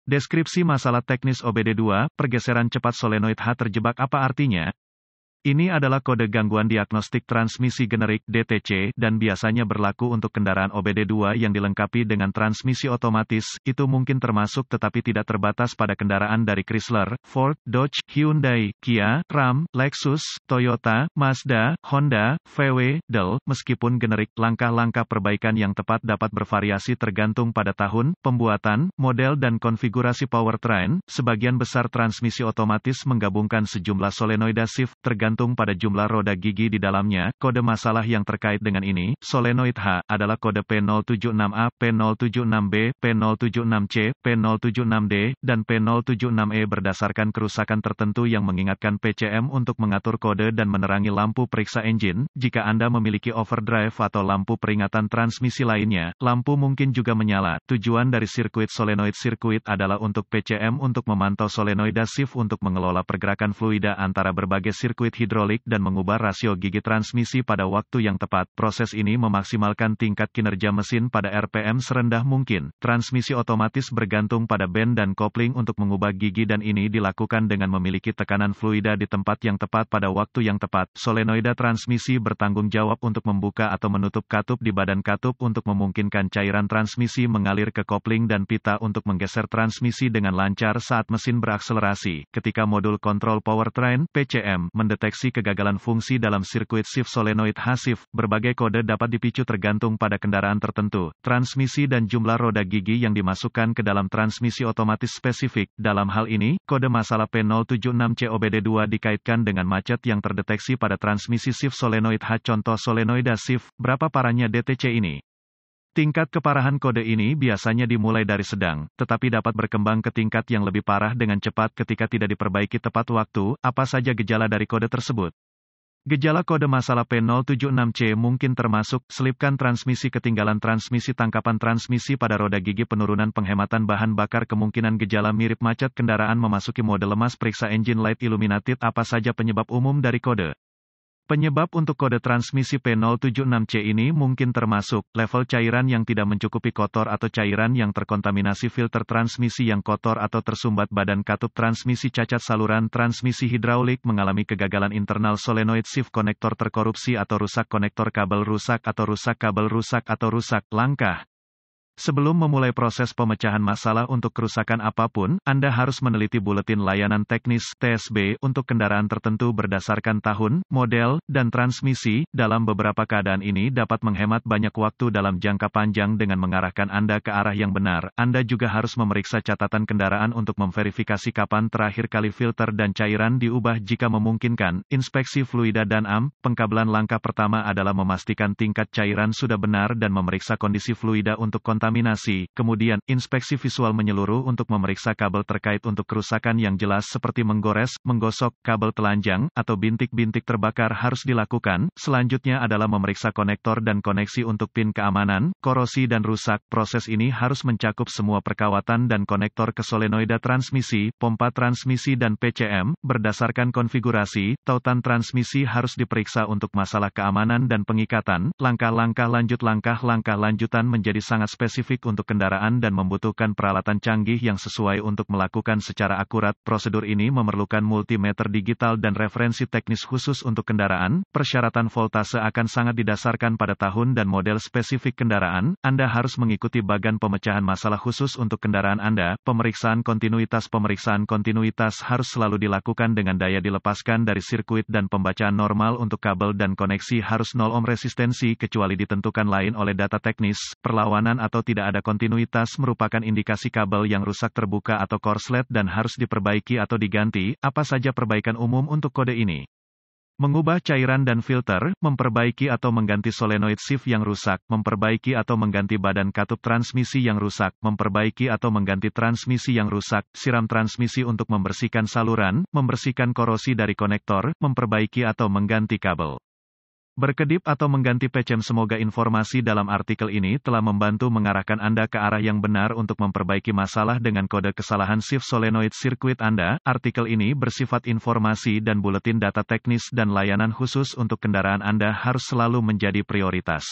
Deskripsi masalah teknis OBD2, pergeseran cepat solenoid H terjebak apa artinya? Ini adalah kode gangguan diagnostik transmisi generik (DTC) dan biasanya berlaku untuk kendaraan OBD2 yang dilengkapi dengan transmisi otomatis. Itu mungkin termasuk tetapi tidak terbatas pada kendaraan dari Chrysler, Ford, Dodge, Hyundai, Kia, Ram, Lexus, Toyota, Mazda, Honda, VW, Dell. Meskipun generik, langkah-langkah perbaikan yang tepat dapat bervariasi tergantung pada tahun, pembuatan, model dan konfigurasi powertrain. Sebagian besar transmisi otomatis menggabungkan sejumlah solenoida shift tergantung pada jumlah roda gigi di dalamnya. Kode masalah yang terkait dengan ini, solenoid H, adalah kode P076A, P076B, P076C, P076D, dan P076E berdasarkan kerusakan tertentu yang mengingatkan PCM untuk mengatur kode dan menerangi lampu periksa engine. Jika Anda memiliki overdrive atau lampu peringatan transmisi lainnya, lampu mungkin juga menyala. Tujuan dari sirkuit solenoid sirkuit adalah untuk PCM untuk memantau solenoida shift untuk mengelola pergerakan fluida antara berbagai sirkuit hidrolik dan mengubah rasio gigi transmisi pada waktu yang tepat. Proses ini memaksimalkan tingkat kinerja mesin pada RPM serendah mungkin. Transmisi otomatis bergantung pada band dan kopling untuk mengubah gigi dan ini dilakukan dengan memiliki tekanan fluida di tempat yang tepat pada waktu yang tepat. Solenoida transmisi bertanggung jawab untuk membuka atau menutup katup di badan katup untuk memungkinkan cairan transmisi mengalir ke kopling dan pita untuk menggeser transmisi dengan lancar saat mesin berakselerasi. Ketika modul kontrol powertrain (PCM) mendeteksi kegagalan fungsi dalam sirkuit shift solenoid H-shift, berbagai kode dapat dipicu tergantung pada kendaraan tertentu, transmisi dan jumlah roda gigi yang dimasukkan ke dalam transmisi otomatis spesifik. Dalam hal ini, kode masalah P076C OBD2 dikaitkan dengan macet yang terdeteksi pada transmisi shift solenoid H. Contoh solenoida shift. Berapa parahnya DTC ini? Tingkat keparahan kode ini biasanya dimulai dari sedang, tetapi dapat berkembang ke tingkat yang lebih parah dengan cepat ketika tidak diperbaiki tepat waktu. Apa saja gejala dari kode tersebut? Gejala kode masalah P076C mungkin termasuk, selipkan transmisi, ketinggalan transmisi, tangkapan transmisi pada roda gigi, penurunan penghematan bahan bakar, kemungkinan gejala mirip macet kendaraan, memasuki mode lemas, periksa engine light illuminated. Apa saja penyebab umum dari kode? Penyebab untuk kode transmisi P076C ini mungkin termasuk, level cairan yang tidak mencukupi, kotor atau cairan yang terkontaminasi, filter transmisi yang kotor atau tersumbat, badan katup transmisi cacat, saluran transmisi hidraulik mengalami kegagalan, internal solenoid shift konektor terkorupsi atau rusak, konektor kabel rusak atau rusak, kabel rusak atau rusak. Langkah sebelum memulai proses pemecahan masalah untuk kerusakan apapun, Anda harus meneliti buletin layanan teknis (TSB) untuk kendaraan tertentu berdasarkan tahun, model, dan transmisi. Dalam beberapa keadaan ini dapat menghemat banyak waktu dalam jangka panjang dengan mengarahkan Anda ke arah yang benar. Anda juga harus memeriksa catatan kendaraan untuk memverifikasi kapan terakhir kali filter dan cairan diubah jika memungkinkan. Inspeksi fluida dan AM. Pengkabelan. Langkah pertama adalah memastikan tingkat cairan sudah benar dan memeriksa kondisi fluida untuk kontaminasi. Kemudian, inspeksi visual menyeluruh untuk memeriksa kabel terkait untuk kerusakan yang jelas seperti menggores, menggosok, kabel telanjang, atau bintik-bintik terbakar harus dilakukan. Selanjutnya adalah memeriksa konektor dan koneksi untuk pin keamanan, korosi dan rusak. Proses ini harus mencakup semua perkawatan dan konektor ke solenoida transmisi, pompa transmisi dan PCM. Berdasarkan konfigurasi, tautan transmisi harus diperiksa untuk masalah keamanan dan pengikatan. Langkah-langkah lanjutan menjadi sangat spesifik untuk kendaraan dan membutuhkan peralatan canggih yang sesuai untuk melakukan secara akurat. Prosedur ini memerlukan multimeter digital dan referensi teknis khusus untuk kendaraan. Persyaratan voltase akan sangat didasarkan pada tahun dan model spesifik kendaraan. Anda harus mengikuti bagan pemecahan masalah khusus untuk kendaraan Anda. Pemeriksaan kontinuitas harus selalu dilakukan dengan daya dilepaskan dari sirkuit dan pembacaan normal untuk kabel dan koneksi harus 0 ohm resistensi kecuali ditentukan lain oleh data teknis. Perlawanan atau tidak ada kontinuitas merupakan indikasi kabel yang rusak, terbuka atau korslet dan harus diperbaiki atau diganti. Apa saja perbaikan umum untuk kode ini? Mengubah cairan dan filter, memperbaiki atau mengganti solenoid shift yang rusak, memperbaiki atau mengganti badan katup transmisi yang rusak, memperbaiki atau mengganti transmisi yang rusak, siram transmisi untuk membersihkan saluran, membersihkan korosi dari konektor, memperbaiki atau mengganti kabel. Berkedip atau mengganti PCM. Semoga informasi dalam artikel ini telah membantu mengarahkan Anda ke arah yang benar untuk memperbaiki masalah dengan kode kesalahan shift solenoid sirkuit Anda. Artikel ini bersifat informasi dan buletin data teknis dan layanan khusus untuk kendaraan Anda harus selalu menjadi prioritas.